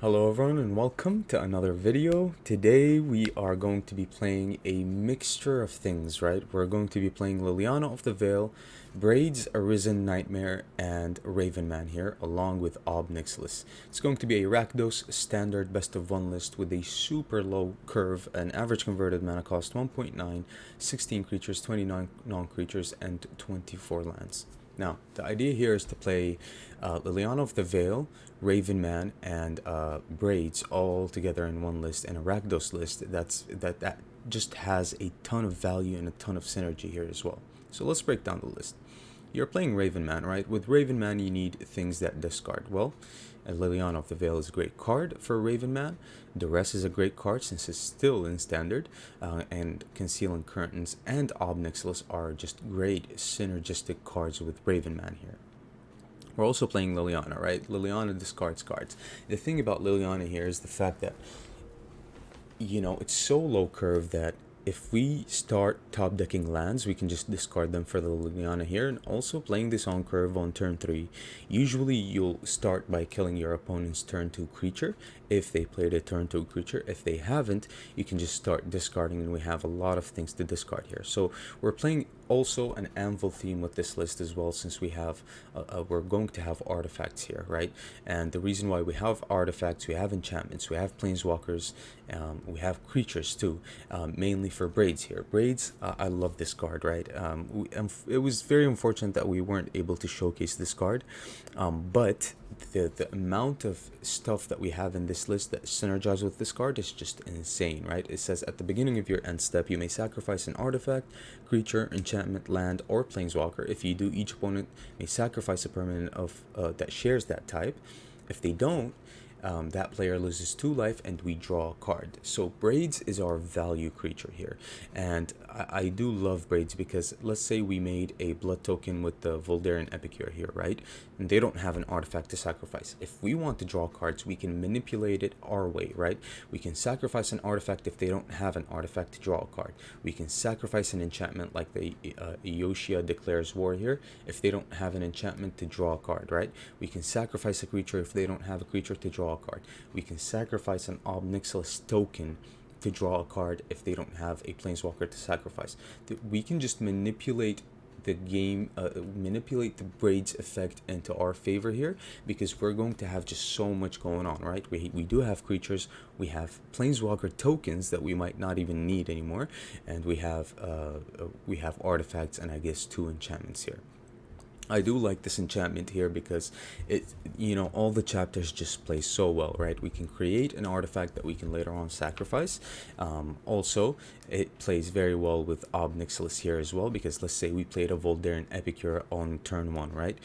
Hello everyone and welcome to another video. Today we are going to be playing a mixture of things, right? We're going to be playing Liliana of the Veil, Braids, Arisen Nightmare, and Raven Man here, along with Obnixilis. It's going to be a Rakdos standard best of one list with a super low curve, an average converted mana cost 1.9, 16 creatures, 29 non-creatures, and 24 lands. Now, the idea here is to play Liliana of the Veil, Raven Man, and Braids all together in one list, and a Rakdos list that just has a ton of value and a ton of synergy here as well. So let's break down the list. You're playing Raven Man, right? With Raven Man, you need things that discard. Well, Liliana of the Veil is a great card for Raven Man. Duress is a great card since it's still in standard, and Concealing Curtains and Obnixilis are just great synergistic cards with Raven Man here. We're also playing Liliana, right? Liliana discards cards. The thing about Liliana here is the fact that, it's so low curve that if we start top decking lands, we can just discard them for the Liliana here. And also playing this on curve on turn 3, usually you'll start by killing your opponent's turn 2 creature if they played a turn 2 creature. If they haven't, you can just start discarding, and we have a lot of things to discard here. So we're playing also an anvil theme with this list as well, since we have we're going to have artifacts here, right? And the reason why we have artifacts, we have enchantments, we have planeswalkers, we have creatures too, mainly for Braids here. Braids, I love this card, right? It was very unfortunate that we weren't able to showcase this card, but the amount of stuff that we have in this list that synergize with this card is just insane, right? It says at the beginning of your end step, you may sacrifice an artifact, creature, enchantment, land, or planeswalker. If you do, each opponent may sacrifice a permanent of that shares that type. If they don't, that player loses 2 life and we draw a card. So Braids is our value creature here, and I do love Braids because let's say we made a blood token with the Voldaren Epicure here, right? And they don't have an artifact to sacrifice. If we want to draw cards, we can manipulate it our way, right? We can sacrifice an artifact if they don't have an artifact to draw a card. We can sacrifice an enchantment like the Yoshia Declares War here if they don't have an enchantment to draw a card, right? We can sacrifice a creature if they don't have a creature to draw a card. We can sacrifice an Obnixilis token to draw a card if they don't have a planeswalker to sacrifice. We can just manipulate the game, manipulate the Braids effect into our favor here, because we're going to have just so much going on, right? We do have creatures, we have planeswalker tokens that we might not even need anymore, and we have artifacts, and I guess 2 enchantments here. I do like this enchantment here because it, all the chapters just play so well, right? We can create an artifact that we can later on sacrifice. Also, it plays very well with Obnixilis here as well, because let's say we played a Voldaren Epicure on turn 1, right?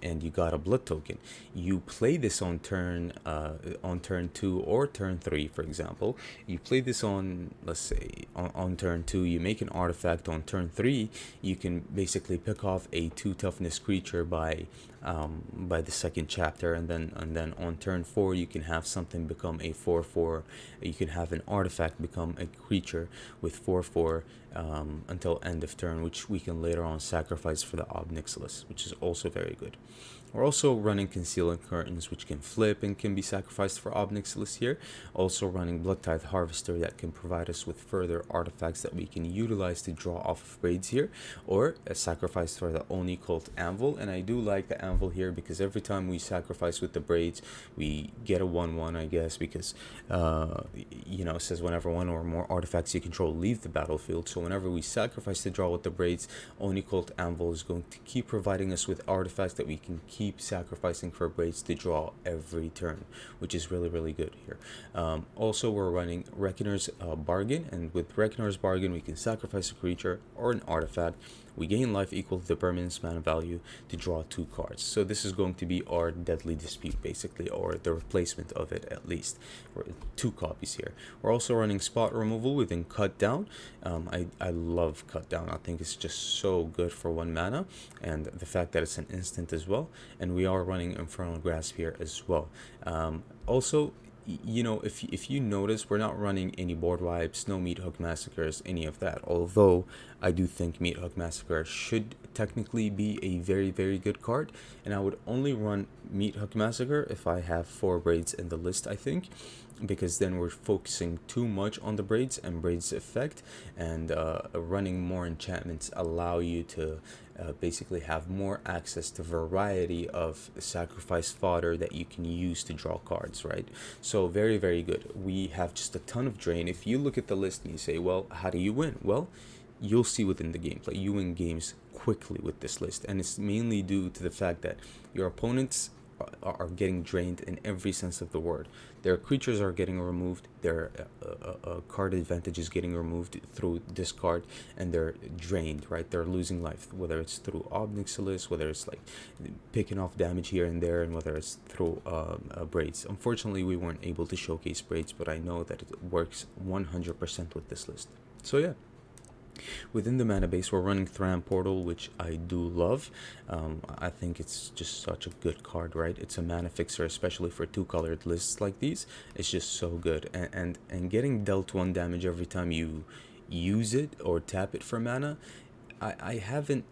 And you got a blood token. You play this on turn 2 or turn 3, for example. You play this on, let's say, on turn 2, you make an artifact. On turn 3, you can basically pick off a 2 toughness creature by the second chapter, and then on turn 4 you can have something become a 4/4. You can have an artifact become a creature with 4/4 until end of turn, which we can later on sacrifice for the Obnixilis, which is also very good. We're also running Concealing Curtains, which can flip and can be sacrificed for Obnixilis here. Also running Bloodtithe Harvester that can provide us with further artifacts that we can utilize to draw off of Braids here, or a sacrifice for the Oni Cult Anvil. And I do like the Anvil here because every time we sacrifice with the Braids, we get a 1/1, I guess, because it says whenever 1 or more artifacts you control leave the battlefield. So whenever we sacrifice to draw with the Braids, Oni Cult Anvil is going to keep providing us with artifacts that we can keep sacrificing for Braids to draw every turn, which is really, really good here. Also, we're running Reckoner's Bargain, and with Reckoner's Bargain, we can sacrifice a creature or an artifact. We gain life equal to the permanent's mana value to draw 2 cards. So this is going to be our Deadly Dispute, basically, or the replacement of it, at least. 2 copies here. We're also running Spot Removal within Cut Down. I love Cut Down. I think it's just so good for 1 mana, and the fact that it's an instant as well. And we are running Infernal Grasp here as well. Also, you know, if you notice, we're not running any board wipes, no Meat Hook Massacres, any of that. Although I do think Meat Hook Massacre should technically be a very, very good card, and I would only run Meat Hook Massacre if I have 4 braids in the list, I think, because then we're focusing too much on the braids and braids effect, and running more enchantments allow you to basically have more access to variety of sacrifice fodder that you can use to draw cards, right? So very, very good. We have just a ton of drain. If you look at the list and you say, well, how do you win? Well, you'll see within the gameplay, you win games quickly with this list, and it's mainly due to the fact that your opponents are getting drained in every sense of the word. Their creatures are getting removed, their card advantage is getting removed through discard, and they're drained, right? They're losing life, whether it's through Obnixilis, whether it's like picking off damage here and there, and whether it's through braids. Unfortunately, we weren't able to showcase braids, but I know that it works 100% with this list. So yeah. Within the mana base, we're running Thram Portal, which I do love. I think it's just such a good card, right? It's a mana fixer, especially for 2-colored lists like these. It's just so good, and getting dealt 1 damage every time you use it or tap it for mana, I haven't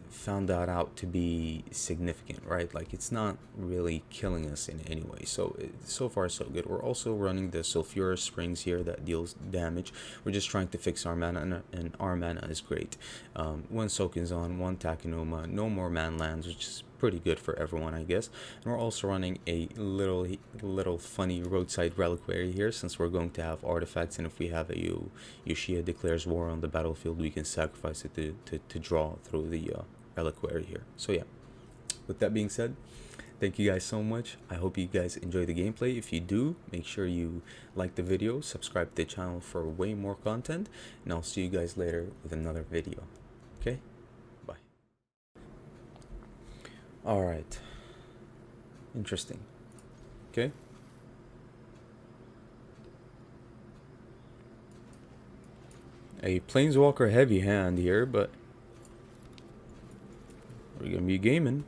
found that out to be significant, right? Like, it's not really killing us in any way. So so far so good. We're also running the Sulfurous Springs here that deals damage. We're just trying to fix our mana, and our mana is great. 1 Sokinzon, 1 Takenoma, no more Manlands, which is pretty good for everyone, I guess. And we're also running a little funny roadside reliquary here, since we're going to have artifacts, and if we have a Yoshia declares war on the battlefield, we can sacrifice it to draw through the reliquary here. So yeah, with that being said, thank you guys so much. I hope you guys enjoy the gameplay. If you do, make sure you like the video, subscribe to the channel for way more content, and I'll see you guys later with another video. Okay, bye. All right, interesting. Okay, a Planeswalker heavy hand here, but we're gonna be gaming.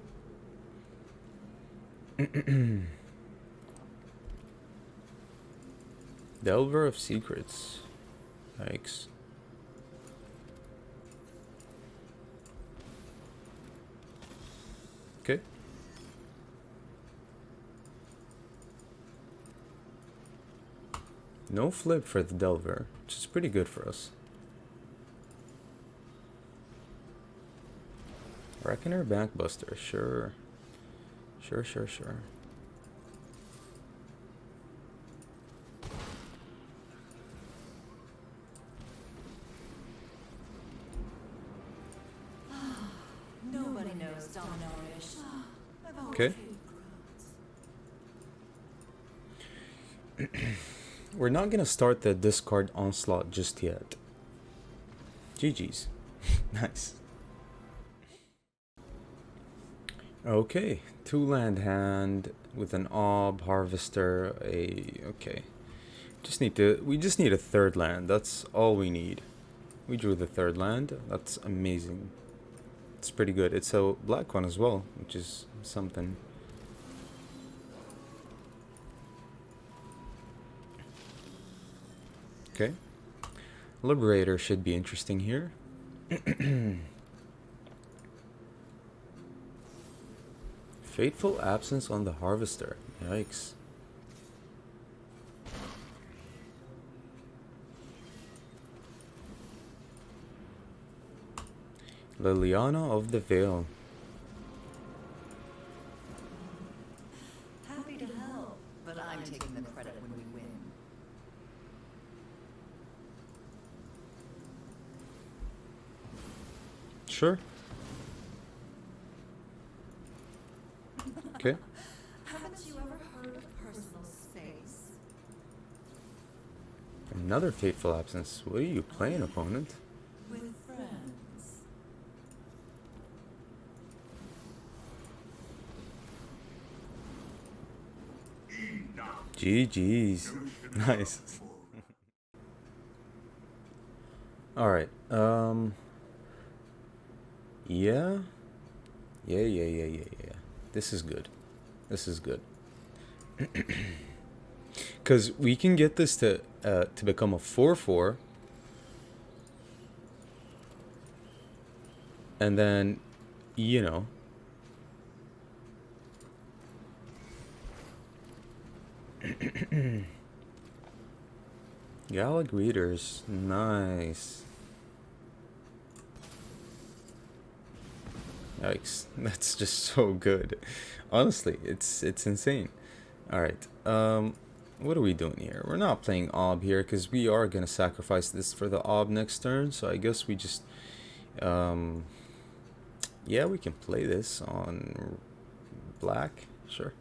Delver of Secrets. Yikes. Okay. No flip for the Delver, which is pretty good for us. Reckoner Backbuster, sure. Sure. Nobody knows Dominaria. Okay. We're not gonna start the discard onslaught just yet. GG's. Nice. Okay, 2-land hand with an Ob, Harvester, okay. We just need a 3rd land, that's all we need. We drew the 3rd land, that's amazing. It's pretty good. It's a black one as well, which is something. Okay. Liberator should be interesting here. Fateful Absence on the Harvester. Yikes. Liliana of the Veil. Happy to help, but I'm taking the credit when we win. Sure. Okay. Haven't you ever heard of personal space? Another Fateful Absence. What are you playing, opponent? With friends. GG's. Nice. Alright, yeah. This is good. Because we can get this to become a 4/4, and then, you know, Gallic readers, nice. Yikes, that's just so good. Honestly, it's insane. All right, what are we doing here? We're not playing Ob here because we are gonna sacrifice this for the Ob next turn. So I guess we just, yeah, we can play this on black, sure.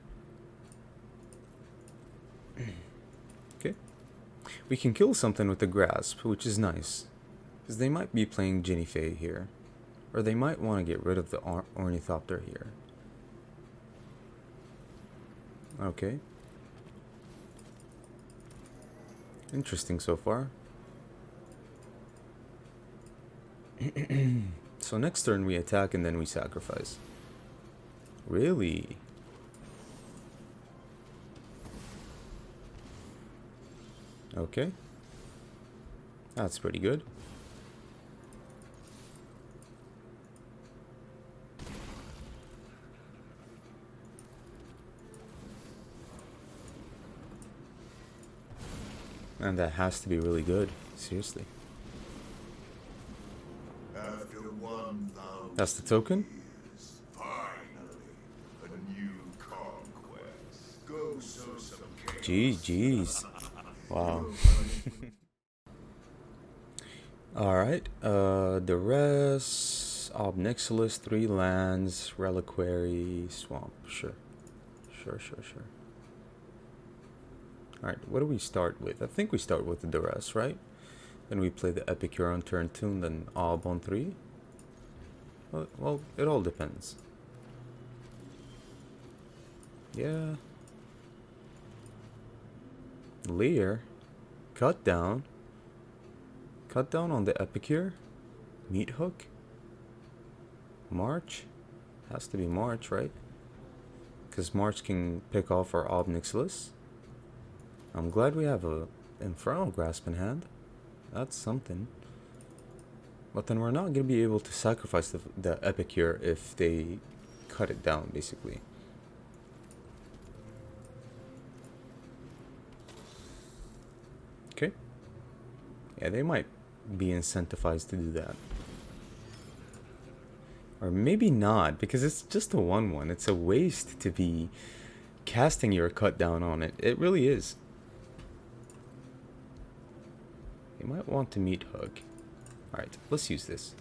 Okay, we can kill something with the grasp, which is nice, because they might be playing Ginny Fae here, or they might want to get rid of the Ornithopter here. Okay. Interesting so far. So next turn we attack and then we sacrifice. Really? Okay. That's pretty good. And that has to be really good. Seriously. After 1,000 That's the token? years, finally, a new conquest. Go sow some chaos. Jeez. Wow. Alright, the rest, Obnixilis, 3 lands, Reliquary, Swamp, sure. Sure. Alright, what do we start with? I think we start with the Duress, right? Then we play the Epicure on turn 2, and then Ob on 3. Well, it all depends. Yeah. Lear. Cut down. Cut down on the Epicure. Meat Hook. March. Has to be March, right? Because March can pick off our Obnixilis. I'm glad we have a Infernal Grasp in hand. That's something. But then we're not going to be able to sacrifice the Epicure if they cut it down, basically. Okay. Yeah, they might be incentivized to do that. Or maybe not, because it's just a 1/1. It's a waste to be casting your cut down on it. It really is. You might want to meet Hook. Alright, let's use this.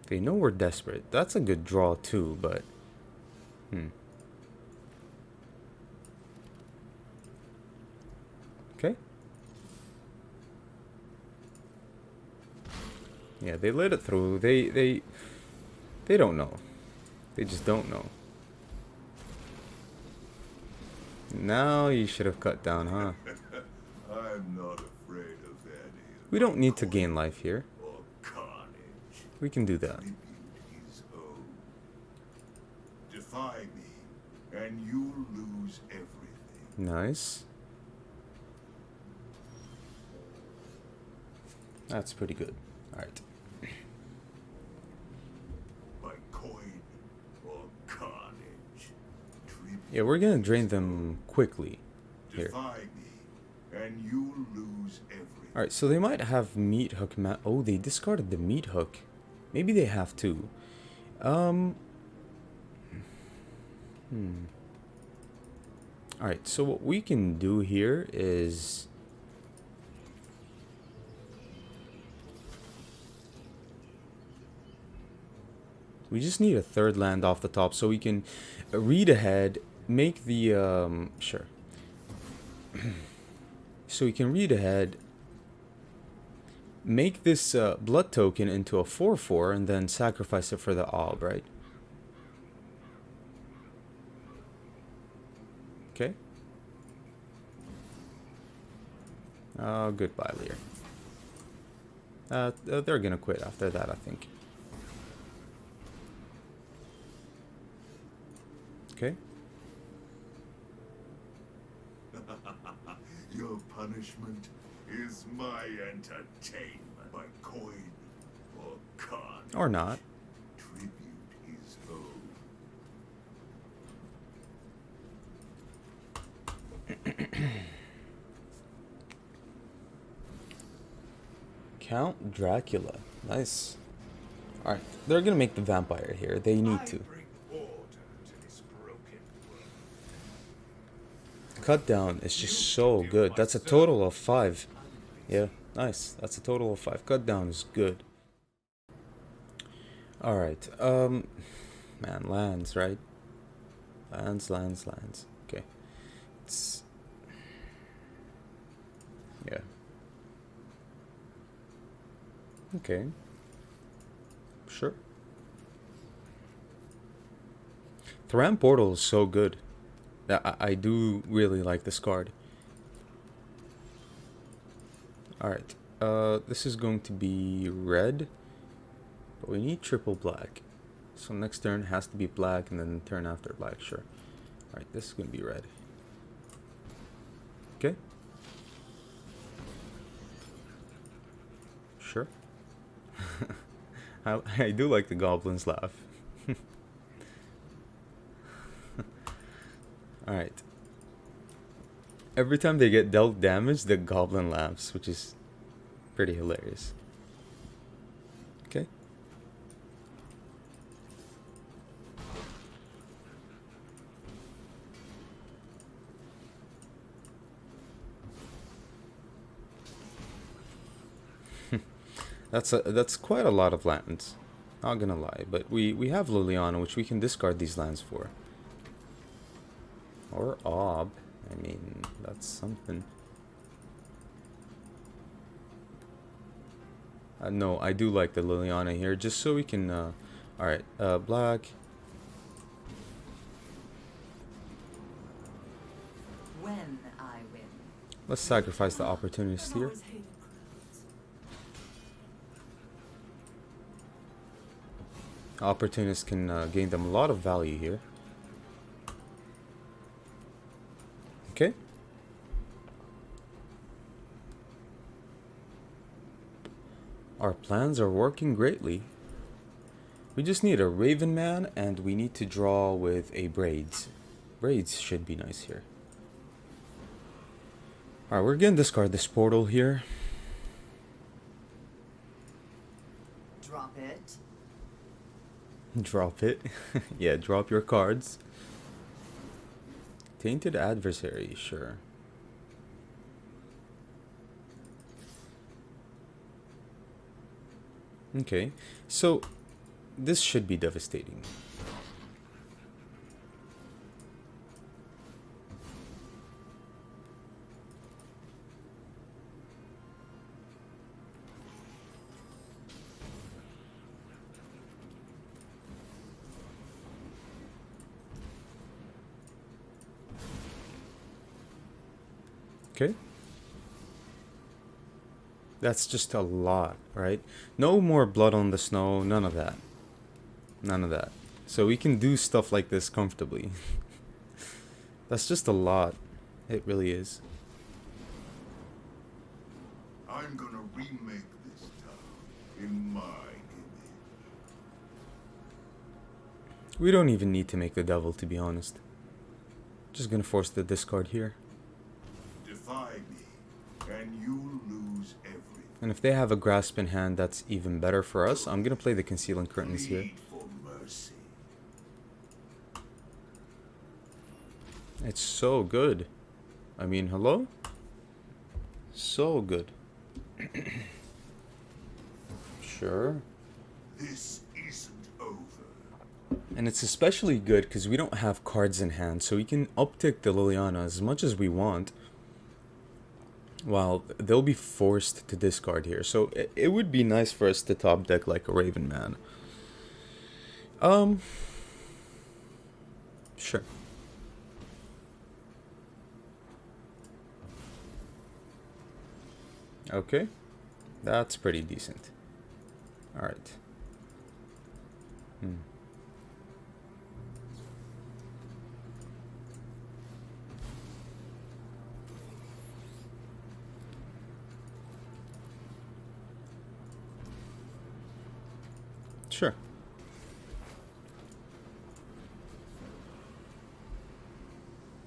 They know we're desperate. That's a good draw too, but... Okay. Yeah, they let it through. They don't know. They just don't know. Now you should have cut down, huh? I'm not afraid of any. We don't need to gain life here. Or carnage. We can do that. Tribute his own. Defy me, and you'll lose everything. Nice. That's pretty good. Alright. My coin or carnage. Tribute Yeah, we're gonna drain them quickly here. Defy me, and you'll lose everything. Alright, so they might have Meat Hook oh, they discarded the Meat Hook. Maybe they have to. Alright, so what we can do here is... we just need a third land off the top so we can read ahead, make the, sure. So we can read ahead, make this blood token into a 4/4, and then sacrifice it for the Ob, right? Okay. Goodbye, Lear. They're gonna quit after that, I think. Okay. Your punishment is my entertainment. My coin or card. Or not. Tribute is owed. Count Dracula. Nice. Alright, they're gonna make the vampire here. They need to. Bring order to this broken world. Cut down is just so good. That's a total of 5. Yeah, nice. That's a total of 5. Cut down is good. Alright, man, lands, right? Lands. Okay. It's... yeah. Okay. Sure. Thram Portal is so good. I do really like this card. Alright. This is going to be red. But we need triple black. So next turn has to be black and then the turn after black, sure. Alright, this is going to be red. Okay. Sure. I do like the goblins laugh. Alright. Every time they get dealt damage, the goblin laughs, which is pretty hilarious. Okay. That's quite a lot of lands. Not gonna lie, but we have Liliana, which we can discard these lands for. Or Ob. I mean, that's something. No, I do like the Liliana here, just so we can. Alright, black. When I win. Let's sacrifice the opportunist here. Always hated crowds. Opportunist can gain them a lot of value here. Okay. Our plans are working greatly. We just need a Raven Man and we need to draw with a Braids. Braids should be nice here. Alright, we're gonna discard this portal here. Drop it. Drop it. Yeah, drop your cards. Tainted Adversary, sure. Okay, so this should be devastating. Okay. That's just a lot, right? No more blood on the snow, none of that. None of that. So we can do stuff like this comfortably. That's just a lot. It really is. I'm gonna remake this town in my image. We don't even need to make the devil, to be honest. Just gonna force the discard here. Defy me, and you lose everything. And if they have a grasp in hand, that's even better for us. I'm gonna play the Concealing Curtains here. Plead for mercy. It's so good. I mean, hello? So good. Sure. This isn't over. And it's especially good because we don't have cards in hand, so we can uptick the Liliana as much as we want. While they'll be forced to discard here. So it would be nice for us to top deck like a Raven Man. Sure. Okay. That's pretty decent. Alright. Sure.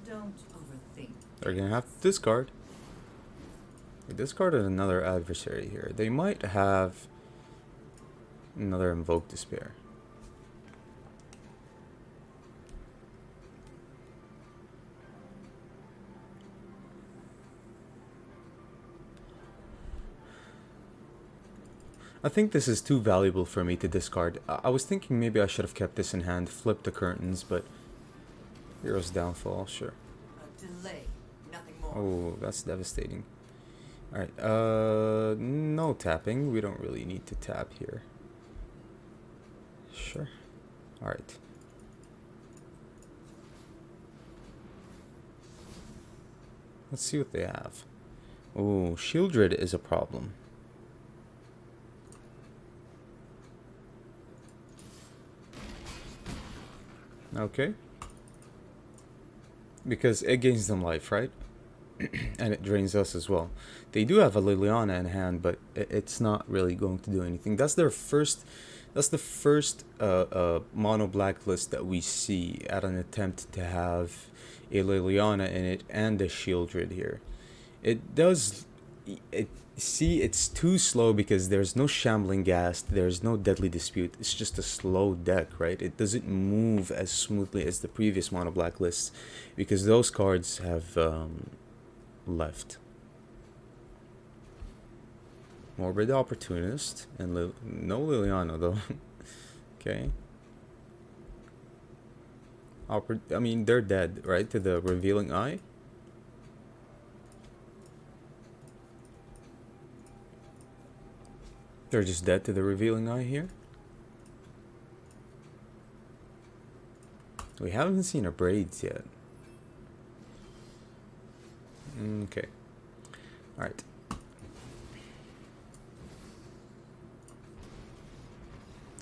Don't overthink. They're gonna have to discard. They discarded another adversary here. They might have another Invoke Despair. I think this is too valuable for me to discard. I was thinking maybe I should have kept this in hand, flipped the curtains, but Hero's Downfall, sure. A delay, nothing more. Oh, that's devastating. Alright, no tapping. We don't really need to tap here. Sure. Alright. Let's see what they have. Oh, Shieldred is a problem. Okay. Because it gains them life, right? And it drains us as well. They do have a Liliana in hand, but it's not really going to do anything. That's their first. That's the first mono blacklist that we see at an attempt to have a Liliana in it and a Shieldred here. It does. See, it's too slow because there's no Shambling Ghast, there's no Deadly Dispute. It's just a slow deck, right? It doesn't move as smoothly as the previous mono black lists because those cards have left. Morbid Opportunist and no Liliana though. Okay. I mean, they're dead, right? To the Revealing Eye. They're just dead to the Revealing Eye here. We haven't seen a Braids yet. Okay. Alright.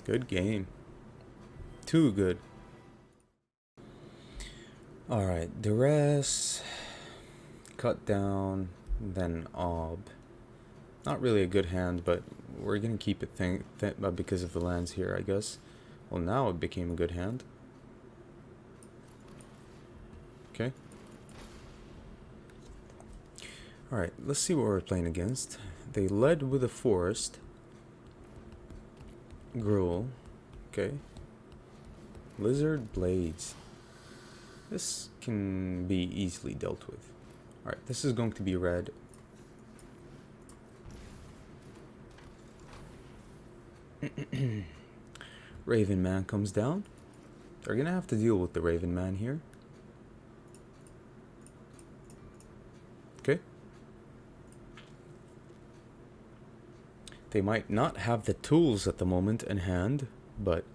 Good game. Too good. Alright, Duress. Cut down. Then Ob. Not really a good hand, but we're gonna keep it because of the lands here, I guess. Well, now it became a good hand. Okay. Alright, let's see what we're playing against. They led with a Forest. Gruul. Okay. Lizard Blades. This can be easily dealt with. Alright, this is going to be red. Raven Man comes down. They're gonna have to deal with the Raven Man here. Okay. They might not have the tools at the moment in hand, but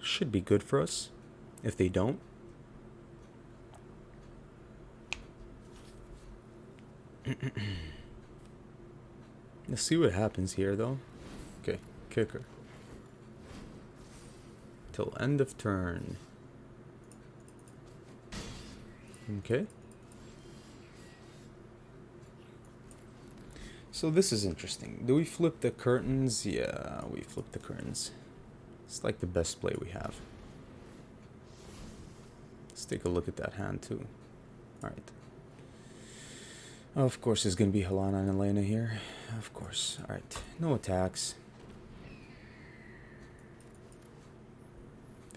should be good for us if they don't. Let's see what happens here though. Okay, kicker. Till end of turn. Okay. So this is interesting. Do we flip the curtains? Yeah, we flip the curtains. It's like the best play we have. Let's take a look at that hand too. Alright. Of course there's gonna be Helana and Elena here. Of course. Alright. No attacks.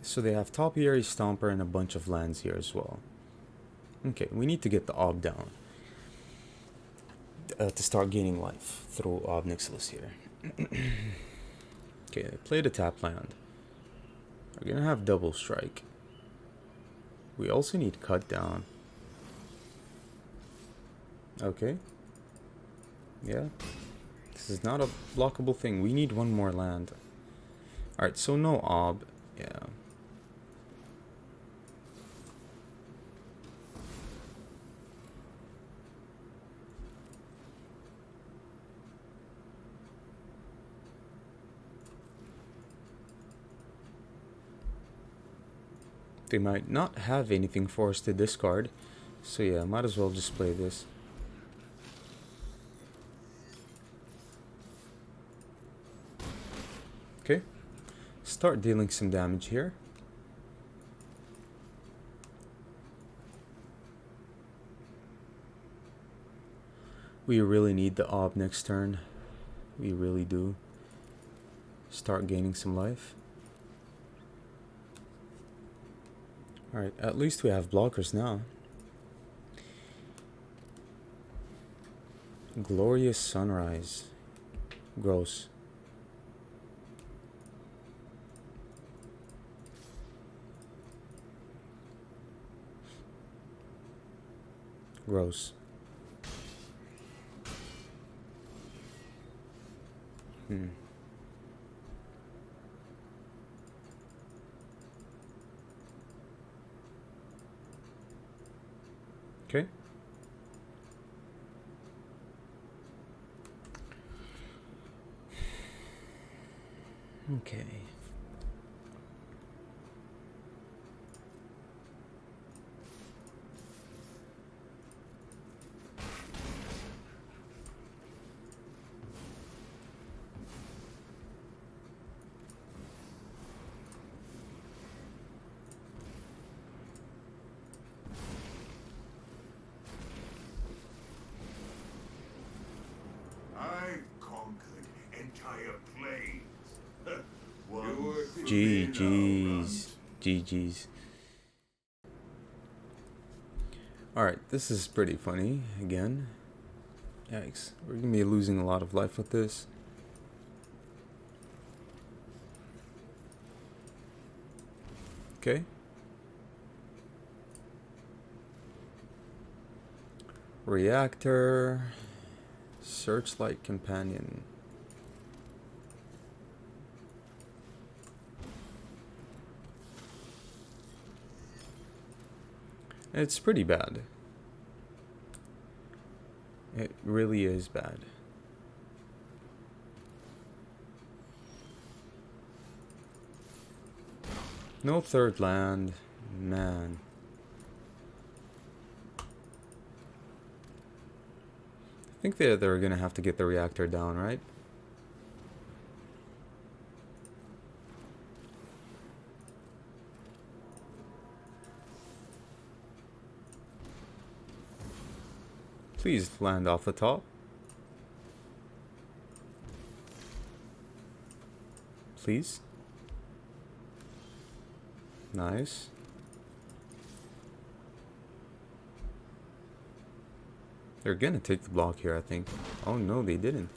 So they have Topiary, Stomper, and a bunch of lands here as well. Okay, we need to get the Ob down. To start gaining life through Ob Nixilis here. Okay, they played a tap land. We're gonna have double strike. We also need cut down. Okay. Yeah. This is not a blockable thing. We need one more land. Alright, so no Ob. Yeah. They might not have anything for us to discard. So yeah, might as well just play this. Okay. Start dealing some damage here. We really need the Ob next turn. We really do. Start gaining some life. Alright, at least we have blockers now. Glorious Sunrise. Gross. Gross. Okay. Okay. I conquered entire planes. GG's. GG's. Alright, this is pretty funny again. Yikes. We're gonna be losing a lot of life with this. Okay. Reactor. Searchlight Companion. It's pretty bad. It really is bad. No third land, man. I think they're gonna have to get the reactor down, right? Please land off the top. Please. Nice. They're gonna take the block here, I think. Oh no, they didn't.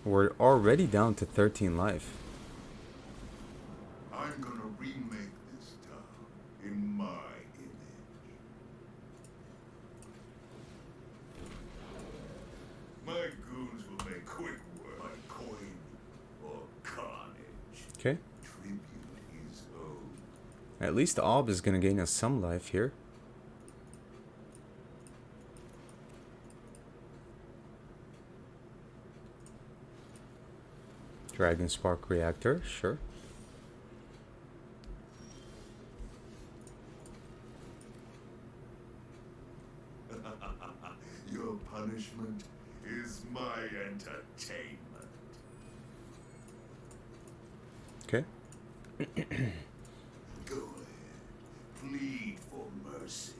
We're already down to 13 life. I'm gonna remake this town in my image. My goons will make quick work by coin or carnage. Okay. Tribute is owed. At least the Ob is gonna gain us some life here. Dragon Spark Reactor, sure. Your punishment is my entertainment. Okay. Go ahead. Plead for mercy.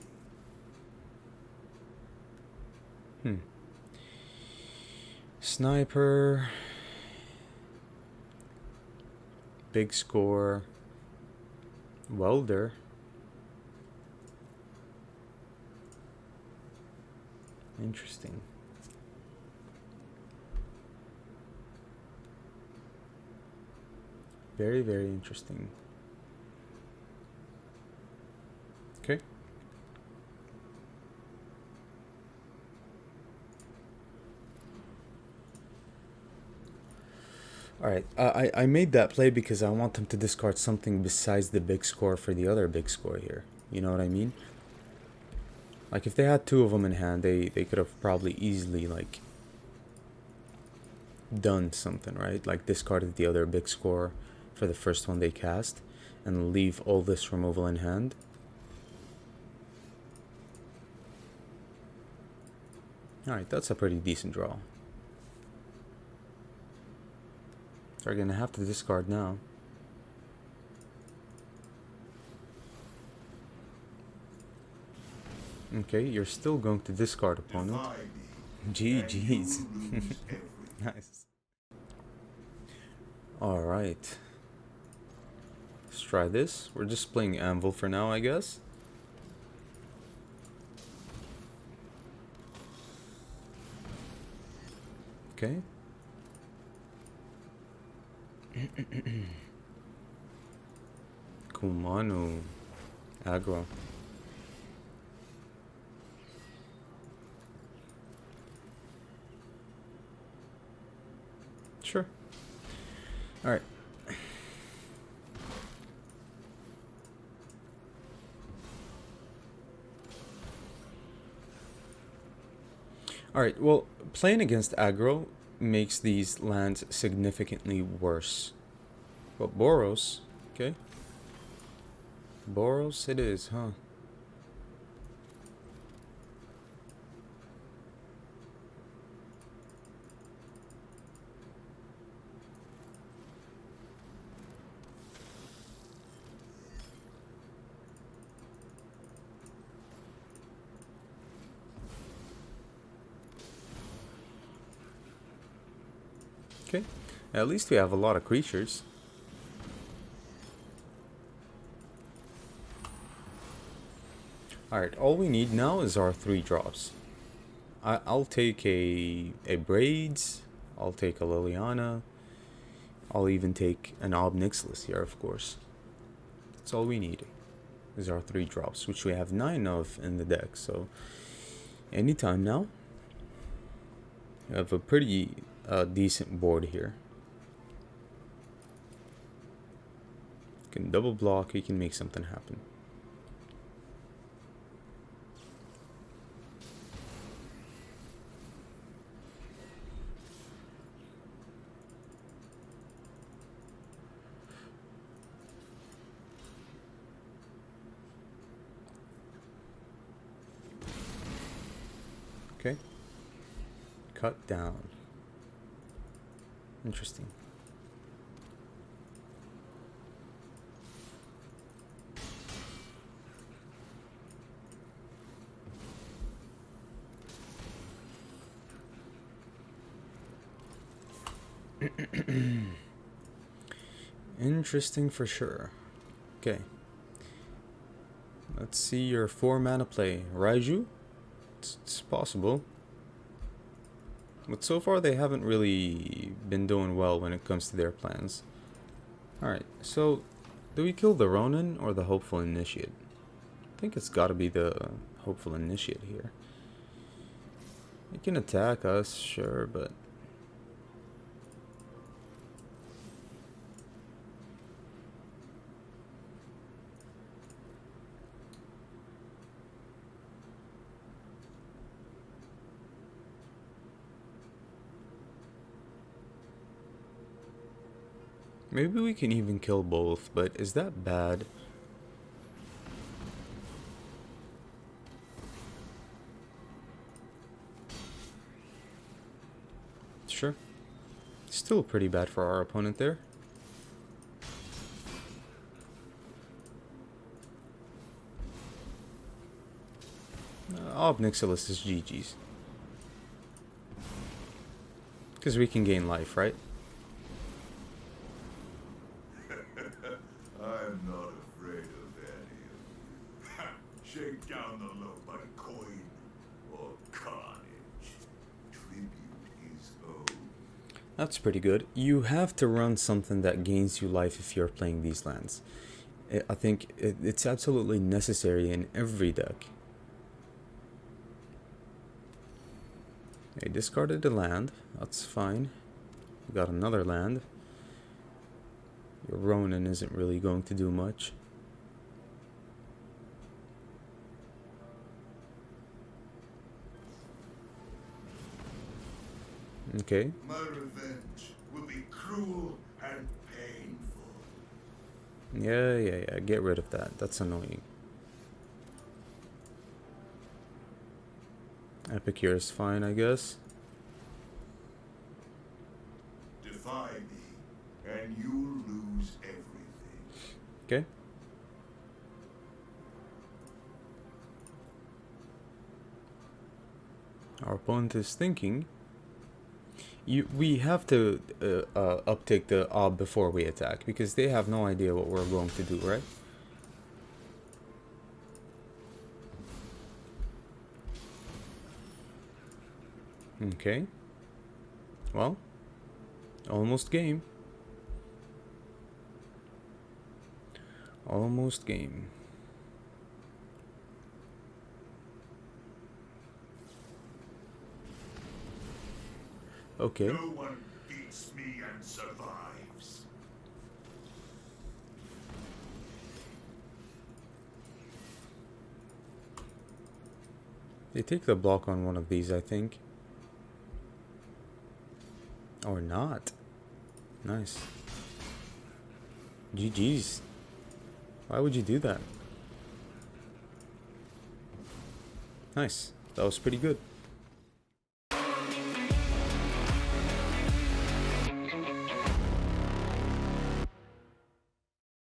Sniper. Big score. Welder. Interesting. Very, very interesting. Okay. Alright, I made that play because I want them to discard something besides the big score for the other big score here. You know what I mean? Like, if they had two of them in hand, they could have probably easily, like, done something, right? Like, discarded the other big score for the first one they cast, and leave all this removal in hand. Alright, that's a pretty decent draw. They're gonna have to discard now. Okay, you're still going to discard, opponent. GG's. Nice. Alright. Let's try this. We're just playing Anvil for now, I guess. Okay. Kumano. Aggro. Sure. Alright. Alright, well, playing against aggro makes these lands significantly worse. But Boros, okay. Boros it is, huh? Okay, at least we have a lot of creatures. Alright, all we need now is our 3 drops. I'll take a Braids, I'll take a Liliana, I'll even take an Obnixilis here, of course. That's all we need, is our 3 drops, which we have 9 of in the deck, so anytime now. We have a pretty decent board here. You can double block, you can make something happen. Okay. Cut down. Interesting. Interesting for sure. Okay. Let's see your 4 mana play. Raiju? It's possible. But so far they haven't really been doing well when it comes to their plans. Alright, so do we kill the Ronin or the Hopeful Initiate? I think it's gotta be the Hopeful Initiate here. It can attack us, sure, but... maybe we can even kill both, but is that bad? Sure. Still pretty bad for our opponent there. Obnixilis is GG's. Because we can gain life, right? I'm not afraid of any of you. Shake down the low by coin or carnage. Tribute is owed. That's pretty good. You have to run something that gains you life if you're playing these lands. I think it's absolutely necessary in every deck. They discarded a land. That's fine. We got another land. Your Ronin isn't really going to do much. Okay. My revenge will be cruel and painful. Yeah. Get rid of that. That's annoying. Epicure is fine, I guess. Defy me, Our opponent is thinking. We have to uptake the ob before we attack, because they have no idea what we're going to do, right? Okay. Well, almost game. Almost game. Okay. No one beats me and survives. They take the block on one of these, I think. Or not. Nice. GG's. Why would you do that? Nice. That was pretty good.